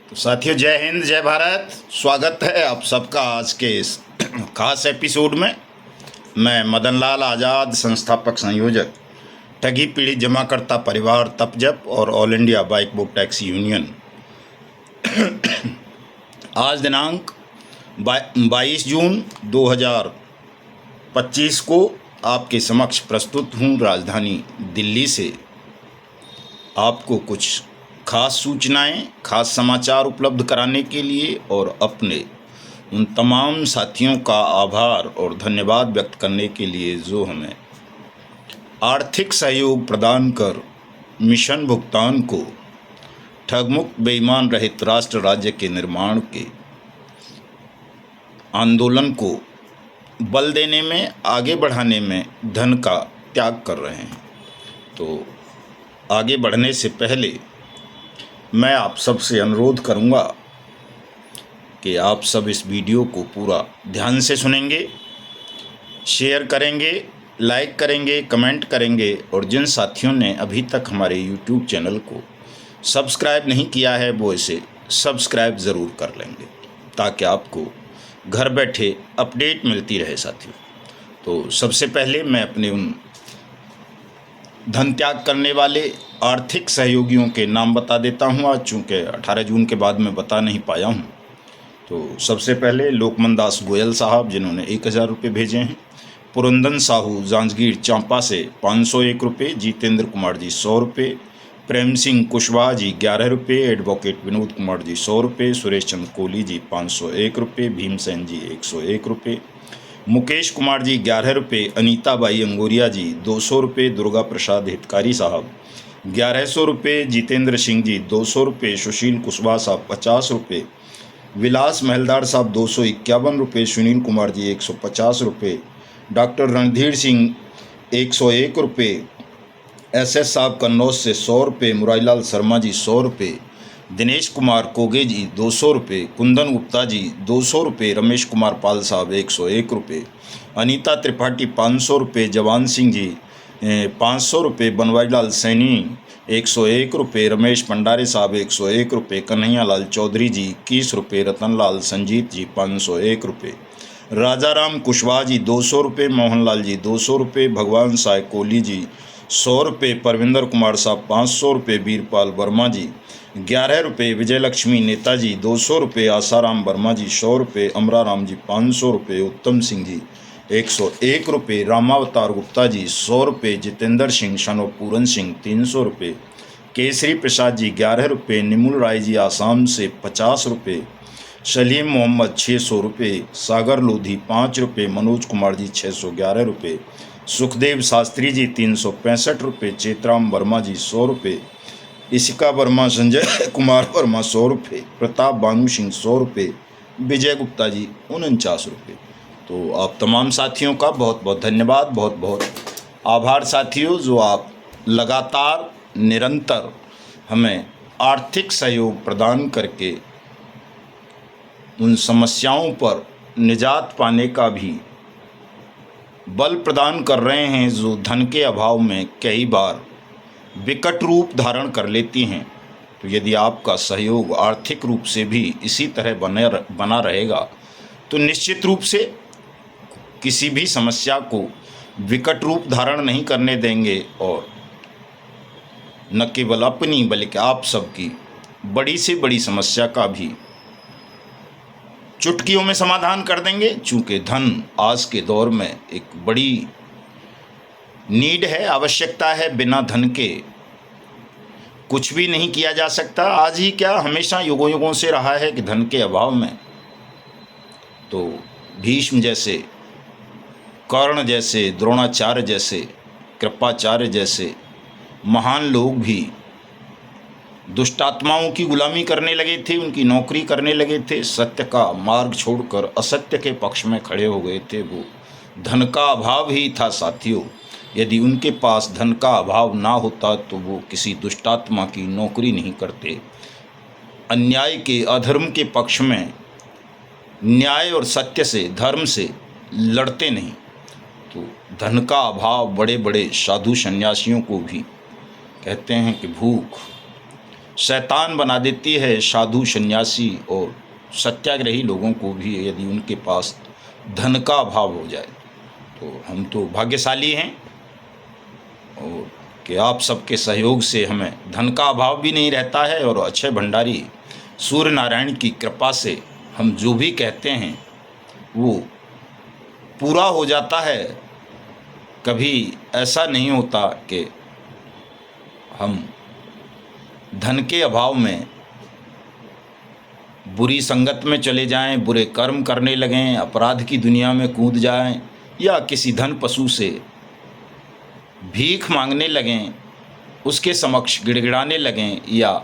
तो साथियों, जय हिंद, जय भारत। स्वागत है आप सबका आज के इस खास एपिसोड में। मैं मदन लाल आज़ाद, संस्थापक संयोजक, ठगी पीड़ित जमाकर्ता परिवार तपजप और all India bike book taxi union. आज दिनांक 22 जून 2025 को आपके समक्ष प्रस्तुत हूँ राजधानी दिल्ली से आपको कुछ खास सूचनाएं, खास समाचार उपलब्ध कराने के लिए और अपने उन तमाम साथियों का आभार और धन्यवाद व्यक्त करने के लिए जो हमें आर्थिक सहयोग प्रदान कर मिशन भुगतान को ठगमुक्त बेईमान रहित राष्ट्र राज्य के निर्माण के आंदोलन को बल देने में, आगे बढ़ाने में धन का त्याग कर रहे हैं। तो आगे बढ़ने से पहले मैं आप सबसे अनुरोध करूंगा कि आप सब इस वीडियो को पूरा ध्यान से सुनेंगे, शेयर करेंगे, लाइक करेंगे, कमेंट करेंगे और जिन साथियों ने अभी तक हमारे YouTube चैनल को सब्सक्राइब नहीं किया है वो इसे सब्सक्राइब ज़रूर कर लेंगे ताकि आपको घर बैठे अपडेट मिलती रहे। साथियों, तो सबसे पहले मैं अपने उन धन त्याग करने वाले आर्थिक सहयोगियों के नाम बता देता हूं। आज चूँकि 18 जून के बाद मैं बता नहीं पाया हूं, तो सबसे पहले लोकमन दास गोयल साहब जिन्होंने 1000 रुपये भेजे हैं। पुरंदन साहू जांजगीर चांपा से 501 रुपये। जितेंद्र कुमार जी 100 रुपये। प्रेम सिंह कुशवाहा जी 11 रुपये। एडवोकेट विनोद कुमार जी 100 रुपये। सुरेश चंद्र कोहली जी 501 रुपये। भीमसेन जी 101 रुपये। मुकेश कुमार जी 11 रुपये। अनीता बाई अंगोरिया जी 200 रुपये। दुर्गा प्रसाद हितकारी साहब 1100 रुपये। जितेंद्र सिंह जी 200 रुपये। सुशील कुशवाहा साहब 50 रुपये। विलास महलदार साहब 251 रुपये। सुनील कुमार जी 150 रुपये। डॉक्टर रणधीर सिंह 101 रुपये। SS साहब कन्नौज से 100 रुपये। मुरारीलाल शर्मा जी 100 रुपये। दिनेश कुमार कोगे जी 200 रुपये। कुंदन गुप्ता जी 200 रुपये। रमेश कुमार पाल साहब 101 रुपये। अनीता त्रिपाठी 500 रुपये। जवान सिंह जी 500 रुपये। बनवारीलाल सैनी 101 रुपये। रमेश भंडारे साहब 101 रुपये। कन्हैया लाल चौधरी जी 21 रुपये। रतनलाल संजीत जी 501 रुपये। राजाराम कुशवाहा जी 200 रुपये। मोहनलाल जी 200 रुपये। भगवान साय कोहली जी 100 रुपये। परविंदर कुमार साहब 500 रुपये। वीरपाल वर्मा जी 11 रुपये। विजयलक्ष्मी नेताजी 200 रुपये। आसाराम वर्मा जी 100 रुपये। अमराराम जी 500 रुपये। उत्तम सिंह जी 101 रुपये। रामावतार गुप्ता जी 100 रुपये। जितेंद्र सिंह शनो पूरन सिंह 300 रुपये। केसरी प्रसाद जी 11 रुपये। निमुल राय जी आसाम से 50 रुपये। सलीम मोहम्मद 600 रुपये। सागर लोधी 5 रुपये। मनोज कुमार जी 611 रुपये। सुखदेव शास्त्री जी 365 रुपये। चेतराम वर्मा जी 100 रुपये। इशिका वर्मा, संजय कुमार वर्मा 100 रुपये। प्रताप बानू सिंह 100 रुपये। विजय गुप्ता जी 49 रुपये। तो आप तमाम साथियों का बहुत बहुत धन्यवाद, बहुत बहुत आभार साथियों, जो आप लगातार निरंतर हमें आर्थिक सहयोग प्रदान करके उन समस्याओं पर निजात पाने का भी बल प्रदान कर रहे हैं जो धन के अभाव में कई बार विकट रूप धारण कर लेती हैं। तो यदि आपका सहयोग आर्थिक रूप से भी इसी तरह बना रहेगा तो निश्चित रूप से किसी भी समस्या को विकट रूप धारण नहीं करने देंगे और न केवल अपनी बल्कि आप सबकी बड़ी से बड़ी समस्या का भी चुटकियों में समाधान कर देंगे। चूँकि धन आज के दौर में एक बड़ी नीड है, आवश्यकता है। बिना धन के कुछ भी नहीं किया जा सकता। आज ही क्या, हमेशा युगों युगों से रहा है कि धन के अभाव में तो भीष्म जैसे, कर्ण जैसे, द्रोणाचार्य जैसे, कृपाचार्य जैसे महान लोग भी दुष्टात्माओं की गुलामी करने लगे थे, उनकी नौकरी करने लगे थे, सत्य का मार्ग छोड़कर असत्य के पक्ष में खड़े हो गए थे। वो धन का अभाव ही था साथियों। यदि उनके पास धन का अभाव ना होता तो वो किसी दुष्टात्मा की नौकरी नहीं करते, अन्याय के, अधर्म के पक्ष में न्याय और सत्य से, धर्म से लड़ते नहीं। तो धन का अभाव बड़े बड़े साधु सन्यासियों को भी कहते हैं कि भूख शैतान बना देती है साधु सन्यासी और सत्याग्रही लोगों को भी, यदि उनके पास धन का अभाव हो जाए। तो हम तो भाग्यशाली हैं और कि आप सबके सहयोग से हमें धन का अभाव भी नहीं रहता है, और अक्षय भंडारी सूर्य नारायण की कृपा से हम जो भी कहते हैं वो पूरा हो जाता है। कभी ऐसा नहीं होता कि हम धन के अभाव में बुरी संगत में चले जाएं, बुरे कर्म करने लगें, अपराध की दुनिया में कूद जाएं, या किसी धन पशु से भीख मांगने लगें, उसके समक्ष गिड़गिड़ाने लगें, या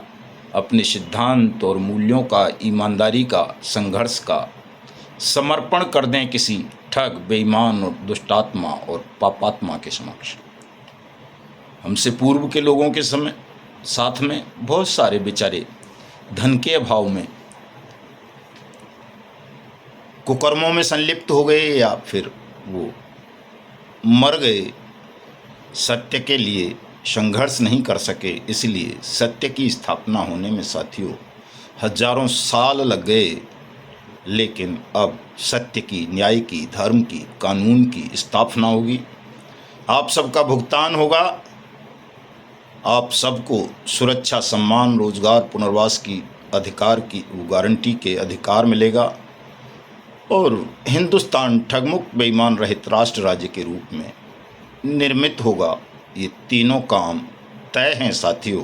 अपने सिद्धांत और मूल्यों का, ईमानदारी का, संघर्ष का समर्पण कर दें किसी ठग, बेईमान और दुष्टात्मा और पापात्मा के समक्ष। हमसे पूर्व के लोगों के समय साथ में बहुत सारे बेचारे धन के अभाव में कुकर्मों में संलिप्त हो गए या फिर वो मर गए, सत्य के लिए संघर्ष नहीं कर सके। इसलिए सत्य की स्थापना होने में साथियों हजारों साल लग गए, लेकिन अब सत्य की, न्याय की, धर्म की, कानून की स्थापना होगी। आप सबका भुगतान होगा, आप सबको सुरक्षा, सम्मान, रोजगार, पुनर्वास की अधिकार की गारंटी के अधिकार मिलेगा, और हिंदुस्तान ठगमुक्त बेईमान रहित राष्ट्र राज्य के रूप में निर्मित होगा। ये तीनों काम तय हैं साथियों।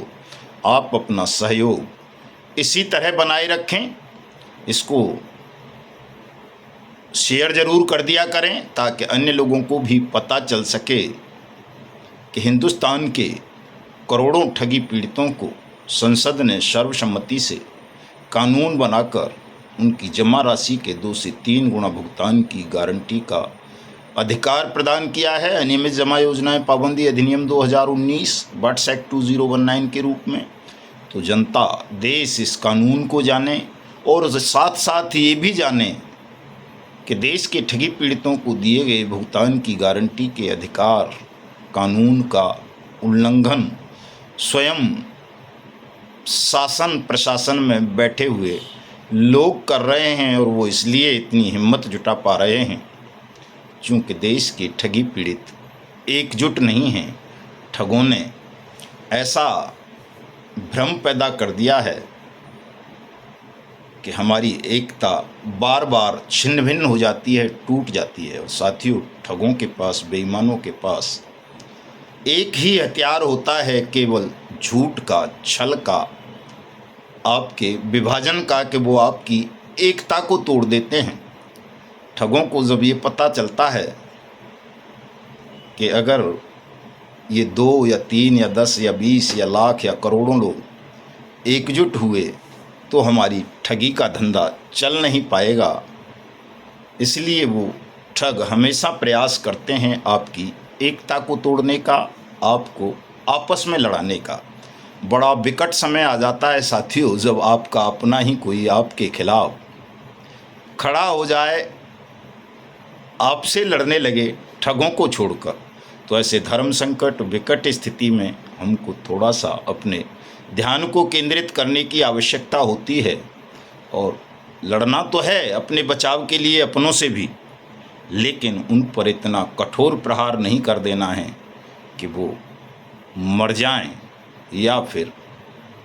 आप अपना सहयोग इसी तरह बनाए रखें, इसको शेयर जरूर कर दिया करें ताकि अन्य लोगों को भी पता चल सके कि हिंदुस्तान के करोड़ों ठगी पीड़ितों को संसद ने सर्वसम्मति से कानून बनाकर उनकी जमा राशि के 2 से 3 गुना भुगतान की गारंटी का अधिकार प्रदान किया है। अनियमित जमा योजनाएं पाबंदी अधिनियम 2019 बट्स एक्ट 2019 के रूप में। तो जनता, देश इस कानून को जाने और साथ साथ ये भी जाने कि देश के ठगी पीड़ितों को दिए गए भुगतान की गारंटी के अधिकार, कानून का उल्लंघन स्वयं शासन प्रशासन में बैठे हुए लोग कर रहे हैं, और वो इसलिए इतनी हिम्मत जुटा पा रहे हैं क्योंकि देश के ठगी पीड़ित एकजुट नहीं हैं। ठगों ने ऐसा भ्रम पैदा कर दिया है कि हमारी एकता बार बार छिन्न भिन्न हो जाती है, टूट जाती है। और साथियों ठगों के पास, बेईमानों के पास एक ही हथियार होता है, केवल झूठ का, छल का, आपके विभाजन का, कि वो आपकी एकता को तोड़ देते हैं। ठगों को जब ये पता चलता है कि अगर ये 2 या 3 या 10 या 20 या लाख या करोड़ों लोग एकजुट हुए तो हमारी ठगी का धंधा चल नहीं पाएगा, इसलिए वो ठग हमेशा प्रयास करते हैं आपकी एकता को तोड़ने का, आपको आपस में लड़ाने का। बड़ा विकट समय आ जाता है साथियों जब आपका अपना ही कोई आपके खिलाफ खड़ा हो जाए, आपसे लड़ने लगे ठगों को छोड़कर। तो ऐसे धर्म संकट, विकट स्थिति में हमको थोड़ा सा अपने ध्यान को केंद्रित करने की आवश्यकता होती है, और लड़ना तो है अपने बचाव के लिए, अपनों से भी, लेकिन उन पर इतना कठोर प्रहार नहीं कर देना है कि वो मर जाएं या फिर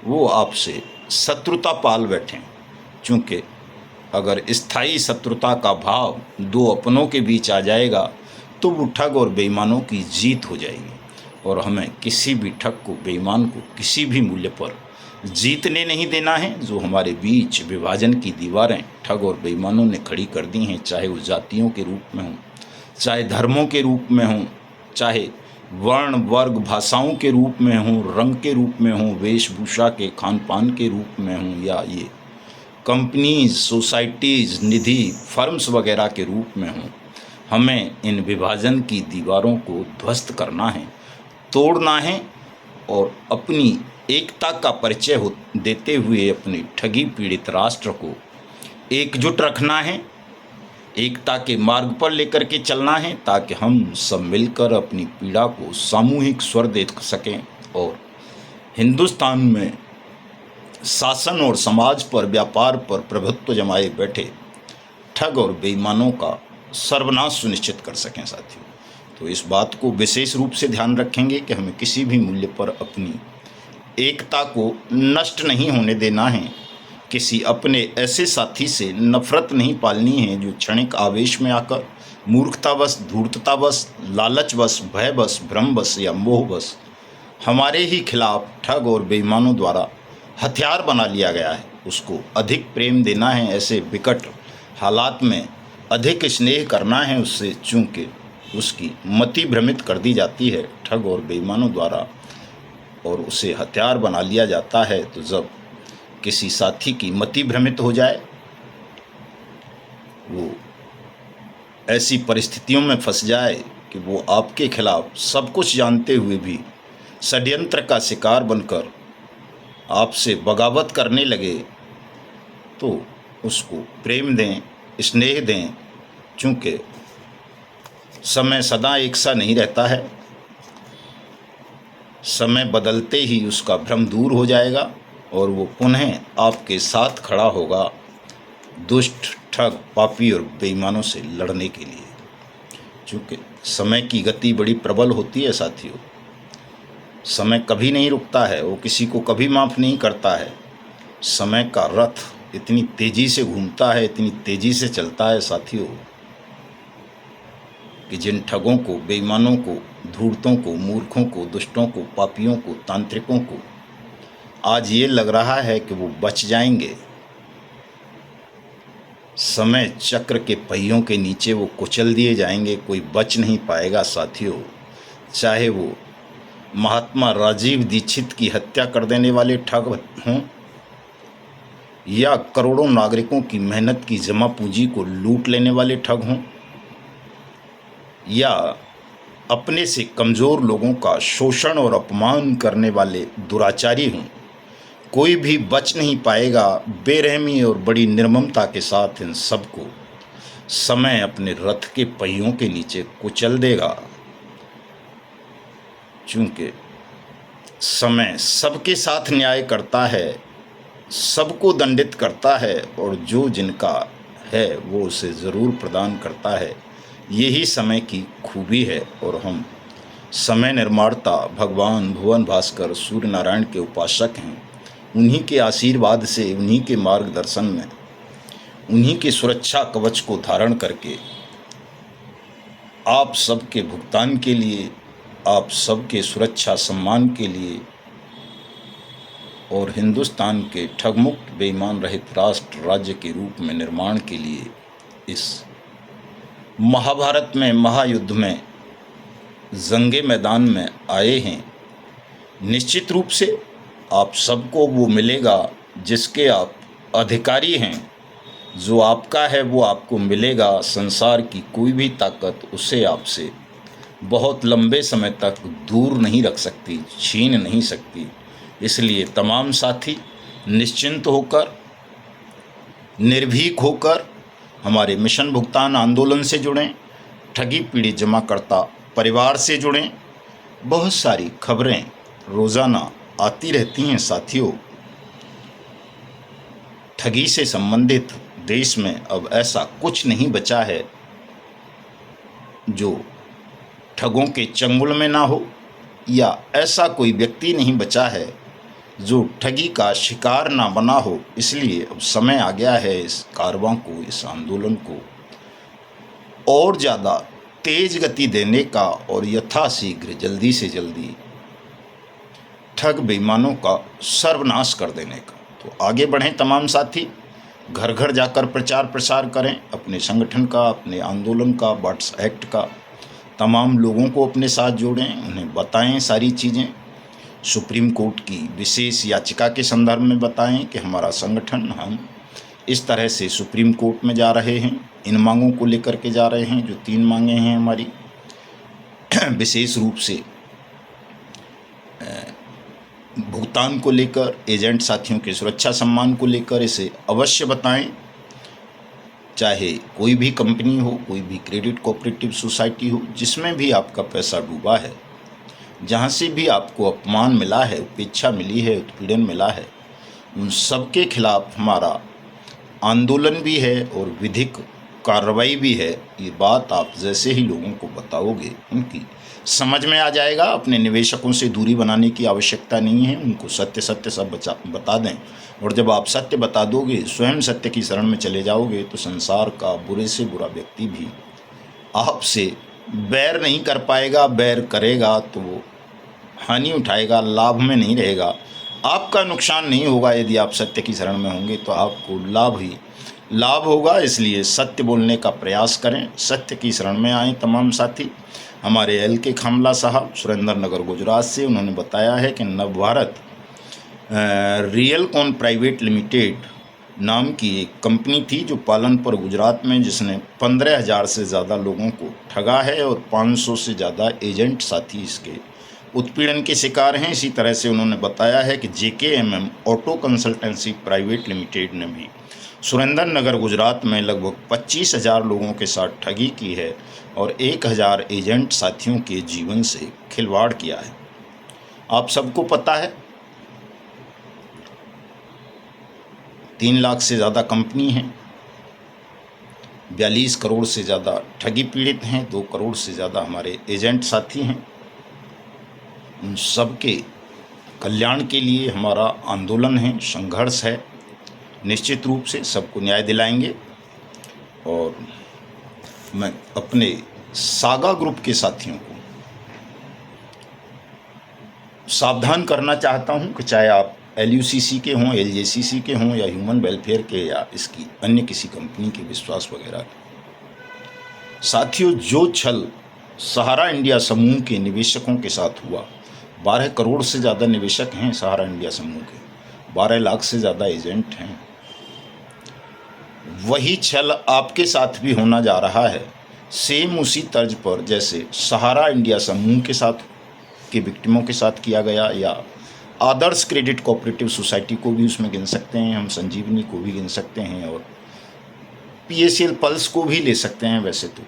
वो आपसे शत्रुता पाल बैठें। क्योंकि अगर स्थायी शत्रुता का भाव 2 अपनों के बीच आ जाएगा तो वो ठग और बेईमानों की जीत हो जाएगी, और हमें किसी भी ठग को, बेईमान को किसी भी मूल्य पर जीतने नहीं देना है। जो हमारे बीच विभाजन की दीवारें ठग और बेईमानों ने खड़ी कर दी हैं, चाहे वो जातियों के रूप में हों, चाहे धर्मों के रूप में हों, चाहे वर्ण वर्ग भाषाओं के रूप में हों, रंग के रूप में हों, वेशभूषा के, खान पान के रूप में हों, या ये कंपनीज, सोसाइटीज़, निधि, फर्म्स वगैरह के रूप में हों, हमें इन विभाजन की दीवारों को ध्वस्त करना है, तोड़ना है, और अपनी एकता का परिचय देते हुए अपने ठगी पीड़ित राष्ट्र को एकजुट रखना है, एकता के मार्ग पर लेकर के चलना है, ताकि हम सब मिलकर अपनी पीड़ा को सामूहिक स्वर दे सकें और हिंदुस्तान में शासन और समाज पर, व्यापार पर प्रभुत्व जमाए बैठे ठग और बेईमानों का सर्वनाश सुनिश्चित कर सकें साथियों। तो इस बात को विशेष रूप से ध्यान रखेंगे कि हमें किसी भी मूल्य पर अपनी एकता को नष्ट नहीं होने देना है। किसी अपने ऐसे साथी से नफरत नहीं पालनी है जो क्षणिक आवेश में आकर मूर्खतावश, धूर्ततावश, लालचवश, भयवश, भ्रमवश या मोहवश हमारे ही खिलाफ ठग और बेईमानों द्वारा हथियार बना लिया गया है। उसको अधिक प्रेम देना है, ऐसे विकट हालात में अधिक स्नेह करना है उससे, चूँकि उसकी मति भ्रमित कर दी जाती है ठग और बेईमानों द्वारा और उसे हथियार बना लिया जाता है। तो जब किसी साथी की मति भ्रमित हो जाए, वो ऐसी परिस्थितियों में फंस जाए कि वो आपके खिलाफ सब कुछ जानते हुए भी षड्यंत्र का शिकार बनकर आपसे बगावत करने लगे, तो उसको प्रेम दें, स्नेह दें, चूँकि समय सदा एक सा नहीं रहता है। समय बदलते ही उसका भ्रम दूर हो जाएगा और वो पुनः आपके साथ खड़ा होगा दुष्ट, ठग, पापी और बेईमानों से लड़ने के लिए। चूँकि समय की गति बड़ी प्रबल होती है साथियों, समय कभी नहीं रुकता है, वो किसी को कभी माफ़ नहीं करता है। समय का रथ इतनी तेज़ी से घूमता है, इतनी तेज़ी से चलता है साथियों, कि जिन ठगों को, बेईमानों को, धूर्तों को, मूर्खों को, दुष्टों को, पापियों को, तांत्रिकों को आज ये लग रहा है कि वो बच जाएंगे, समय चक्र के पहियों के नीचे वो कुचल दिए जाएंगे, कोई बच नहीं पाएगा साथियों। चाहे वो महात्मा राजीव दीक्षित की हत्या कर देने वाले ठग हों या करोड़ों नागरिकों की मेहनत की जमा पूंजी को लूट लेने वाले ठग हों या अपने से कमज़ोर लोगों का शोषण और अपमान करने वाले दुराचारी हों, कोई भी बच नहीं पाएगा। बेरहमी और बड़ी निर्ममता के साथ इन सबको समय अपने रथ के पहियों के नीचे कुचल देगा, चूँकि समय सबके साथ न्याय करता है, सबको दंडित करता है और जो जिनका है वो उसे ज़रूर प्रदान करता है। यही समय की खूबी है और हम समय निर्माता भगवान भुवन भास्कर सूर्य नारायण के उपासक हैं। उन्हीं के आशीर्वाद से, उन्हीं के मार्गदर्शन में, उन्हीं के सुरक्षा कवच को धारण करके आप सबके भुगतान के लिए, आप सबके सुरक्षा सम्मान के लिए और हिंदुस्तान के ठगमुक्त बेईमान रहित राष्ट्र राज्य के रूप में निर्माण के लिए इस महाभारत में, महायुद्ध में, जंगे मैदान में आए हैं। निश्चित रूप से आप सबको वो मिलेगा जिसके आप अधिकारी हैं, जो आपका है वो आपको मिलेगा। संसार की कोई भी ताकत उसे आपसे बहुत लंबे समय तक दूर नहीं रख सकती, छीन नहीं सकती। इसलिए तमाम साथी निश्चिंत होकर, निर्भीक होकर हमारे मिशन भुगतान आंदोलन से जुड़ें, ठगी पीड़ित जमाकर्ता परिवार से जुड़ें। बहुत सारी खबरें रोज़ाना आती रहती हैं साथियों। ठगी से संबंधित देश में अब ऐसा कुछ नहीं बचा है जो ठगों के चंगुल में ना हो, या ऐसा कोई व्यक्ति नहीं बचा है जो ठगी का शिकार ना बना हो। इसलिए अब समय आ गया है इस कारवां को, इस आंदोलन को और ज़्यादा तेज गति देने का और यथाशीघ्र जल्दी से जल्दी ठग बेईमानों का सर्वनाश कर देने का। तो आगे बढ़ें तमाम साथी, घर घर जाकर प्रचार प्रसार करें अपने संगठन का, अपने आंदोलन का, व्हाट्स एक्ट का। तमाम लोगों को अपने साथ जोड़ें, उन्हें बताएं सारी चीज़ें। सुप्रीम कोर्ट की विशेष याचिका के संदर्भ में बताएं कि हमारा संगठन, हम इस तरह से सुप्रीम कोर्ट में जा रहे हैं, इन मांगों को लेकर के जा रहे हैं। जो 3 मांगें हैं हमारी, विशेष रूप से भुगतान को लेकर, एजेंट साथियों के सुरक्षा सम्मान को लेकर, इसे अवश्य बताएं। चाहे कोई भी कंपनी हो, कोई भी क्रेडिट कोऑपरेटिव सोसाइटी हो, जिसमें भी आपका पैसा डूबा है, जहाँ से भी आपको अपमान मिला है, उपेक्षा मिली है, उत्पीड़न मिला है, उन सबके खिलाफ हमारा आंदोलन भी है और विधिक कार्रवाई भी है। ये बात आप जैसे ही लोगों को बताओगे उनकी समझ में आ जाएगा। अपने निवेशकों से दूरी बनाने की आवश्यकता नहीं है, उनको सत्य सत्य सब बता दें। और जब आप सत्य बता दोगे, स्वयं सत्य की शरण में चले जाओगे, तो संसार का बुरे से बुरा व्यक्ति भी आपसे बैर नहीं कर पाएगा। बैर करेगा तो वो हानि उठाएगा, लाभ में नहीं रहेगा। आपका नुकसान नहीं होगा। यदि आप सत्य की शरण में होंगे तो आपको लाभ ही लाभ होगा। इसलिए सत्य बोलने का प्रयास करें, सत्य की शरण में आएँ तमाम साथी। हमारे LK खामला साहब सुरेंद्रनगर गुजरात से, उन्होंने बताया है कि नवभारत रियलकॉन प्राइवेट लिमिटेड नाम की एक कंपनी थी जो पालनपुर गुजरात में, जिसने 15,000 से ज़्यादा लोगों को ठगा है और 500 से ज़्यादा एजेंट साथी इसके उत्पीड़न के शिकार हैं। इसी तरह से उन्होंने बताया है कि JKMM auto consultancy private limited ने भी सुरेंद्रनगर गुजरात में लगभग 25,000 लोगों के साथ ठगी की है और 1,000 एजेंट साथियों के जीवन से खिलवाड़ किया है। आप सबको पता है 3 लाख से ज़्यादा कंपनी है, 42 करोड़ से ज़्यादा ठगी पीड़ित हैं, 2 करोड़ से ज़्यादा हमारे एजेंट साथी हैं। उन सबके कल्याण के लिए हमारा आंदोलन है, संघर्ष है। निश्चित रूप से सबको न्याय दिलाएंगे। और मैं अपने सागा ग्रुप के साथियों को सावधान करना चाहता हूं कि चाहे आप LUCC के हों, LJCC के हों, या ह्यूमन वेलफेयर के, या इसकी अन्य किसी कंपनी के विश्वास वगैरह के साथियों, जो छल सहारा इंडिया समूह के निवेशकों के साथ हुआ, 12 करोड़ से ज़्यादा निवेशक हैं सहारा इंडिया समूह के, 12 लाख से ज़्यादा एजेंट हैं, वही छल आपके साथ भी होना जा रहा है। सेम उसी तर्ज पर जैसे सहारा इंडिया समूह के साथ के विक्टिमों के साथ किया गया, या आदर्श क्रेडिट कोऑपरेटिव सोसाइटी को भी उसमें गिन सकते हैं हम, संजीवनी को भी गिन सकते हैं, और PACL पल्स को भी ले सकते हैं। वैसे तो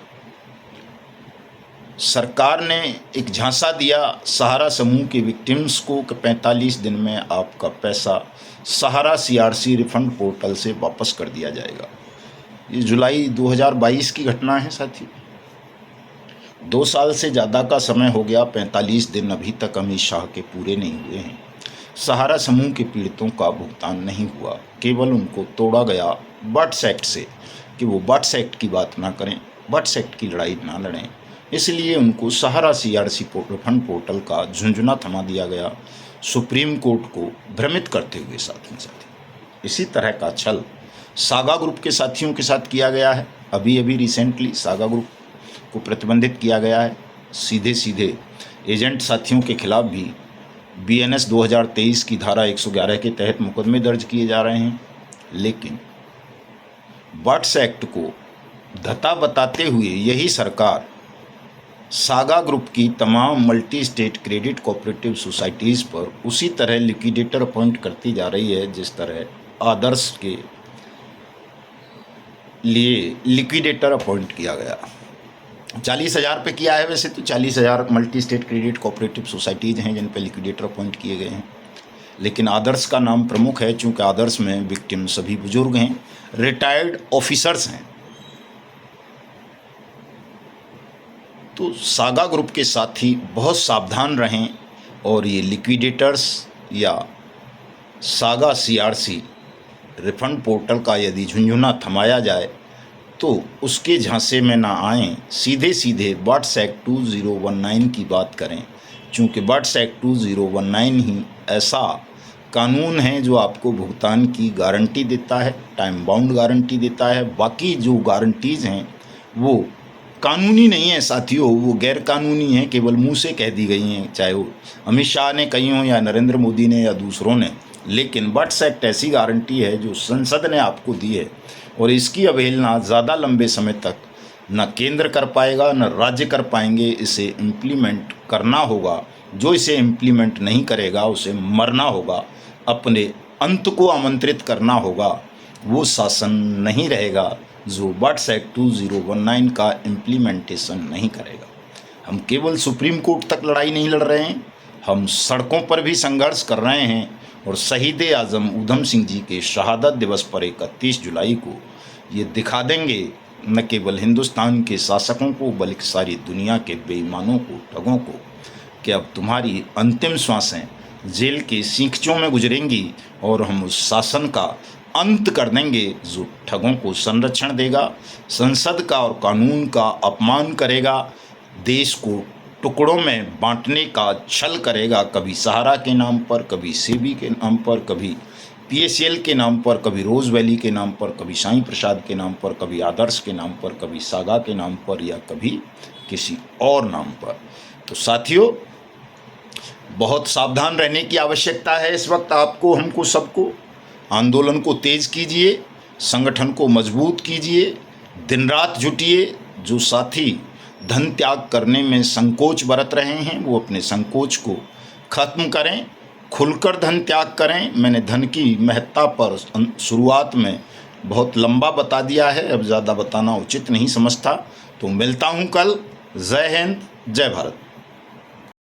सरकार ने एक झांसा दिया सहारा समूह के विक्टिम्स को कि 45 दिन में आपका पैसा सहारा CRC रिफंड पोर्टल से वापस कर दिया जाएगा। ये जुलाई 2022 की घटना है साथी। 2 साल से ज़्यादा का समय हो गया, 45 दिन अभी तक अमित शाह के पूरे नहीं हुए हैं। सहारा समूह के पीड़ितों का भुगतान नहीं हुआ, केवल उनको तोड़ा गया बट्स एक्ट से कि वो बट्स एक्ट की बात ना करें, बट्स एक्ट की लड़ाई ना लड़ें। इसलिए उनको सहारा CRC रिफंड पोर्टल का झुंझुना थमा दिया गया, सुप्रीम कोर्ट को भ्रमित करते हुए साथी। इसी तरह का छल सागा ग्रुप के साथियों के साथ किया गया है। अभी रिसेंटली सागा ग्रुप को प्रतिबंधित किया गया है। सीधे एजेंट साथियों के खिलाफ भी BNS 2023 की धारा 111 के तहत मुकदमे दर्ज किए जा रहे हैं। लेकिन बट्स एक्ट को धता बताते हुए यही सरकार सागा ग्रुप की तमाम multi state credit cooperative societies पर उसी तरह लिक्विडेटर अपॉइंट करती जा रही है जिस तरह आदर्श के लिए लिक्विडेटर अपॉइंट किया गया। 40,000 पे किया है। वैसे तो 40,000 multi state credit cooperative societies हैं जिन पे लिक्विडेटर अपॉइंट किए गए हैं, लेकिन आदर्श का नाम प्रमुख है चूँकि आदर्श में विक्टिम सभी बुजुर्ग हैं, रिटायर्ड ऑफिसर्स हैं। तो सागा ग्रुप के साथी बहुत सावधान रहें और ये लिक्विडेटर्स या सागा CRC रिफंड पोर्टल का यदि झुंझुना थमाया जाए तो उसके झांसे में ना आएँ, सीधे बट्स एक्ट 2019 की बात करें, चूँकि बट्स एक्ट 2019 ही ऐसा कानून है जो आपको भुगतान की गारंटी देता है, टाइम बाउंड गारंटी देता है। बाकी जो गारंटीज़ हैं वो कानूनी नहीं है साथियों, वो गैर कानूनी हैं, केवल मुंह से कह दी गई हैं, चाहे वो अमित शाह ने कही हों या नरेंद्र मोदी ने या दूसरों ने। लेकिन बट्स एक्ट ऐसी गारंटी है जो संसद ने आपको दी है और इसकी अवहेलना ज़्यादा लंबे समय तक न केंद्र कर पाएगा न राज्य कर पाएंगे। इसे इम्प्लीमेंट करना होगा, जो इसे इम्प्लीमेंट नहीं करेगा उसे मरना होगा, अपने अंत को आमंत्रित करना होगा। वो शासन नहीं रहेगा जो बट्स एक्ट 2019 का इम्प्लीमेंटेशन नहीं करेगा। हम केवल सुप्रीम कोर्ट तक लड़ाई नहीं लड़ रहे हैं, हम सड़कों पर भी संघर्ष कर रहे हैं और शहीद आज़म ऊधम सिंह जी के शहादत दिवस पर 31 जुलाई को ये दिखा देंगे न केवल हिंदुस्तान के शासकों को बल्कि सारी दुनिया के बेईमानों को, ठगों को, कि अब तुम्हारी अंतिम श्वासें जेल के सींखचों में गुजरेंगी और हम उस शासन का अंत कर देंगे जो ठगों को संरक्षण देगा, संसद का और कानून का अपमान करेगा, देश को टुकड़ों में बांटने का छल करेगा, कभी सहारा के नाम पर, कभी सेबी के नाम पर, कभी पीएसएल के नाम पर, कभी रोज़ वैली के नाम पर, कभी साईं प्रसाद के नाम पर, कभी आदर्श के नाम पर, कभी सागा के नाम पर या कभी किसी और नाम पर। तो साथियों, बहुत सावधान रहने की आवश्यकता है इस वक्त आपको, हमको, सबको। आंदोलन को तेज कीजिए, संगठन को मजबूत कीजिए, दिन रात जुटिए। जो साथी धन त्याग करने में संकोच बरत रहे हैं वो अपने संकोच को खत्म करें, खुलकर धन त्याग करें। मैंने धन की महत्ता पर शुरुआत में बहुत लंबा बता दिया है, अब ज़्यादा बताना उचित नहीं समझता। तो मिलता हूँ कल। जय हिंद, जय भारत।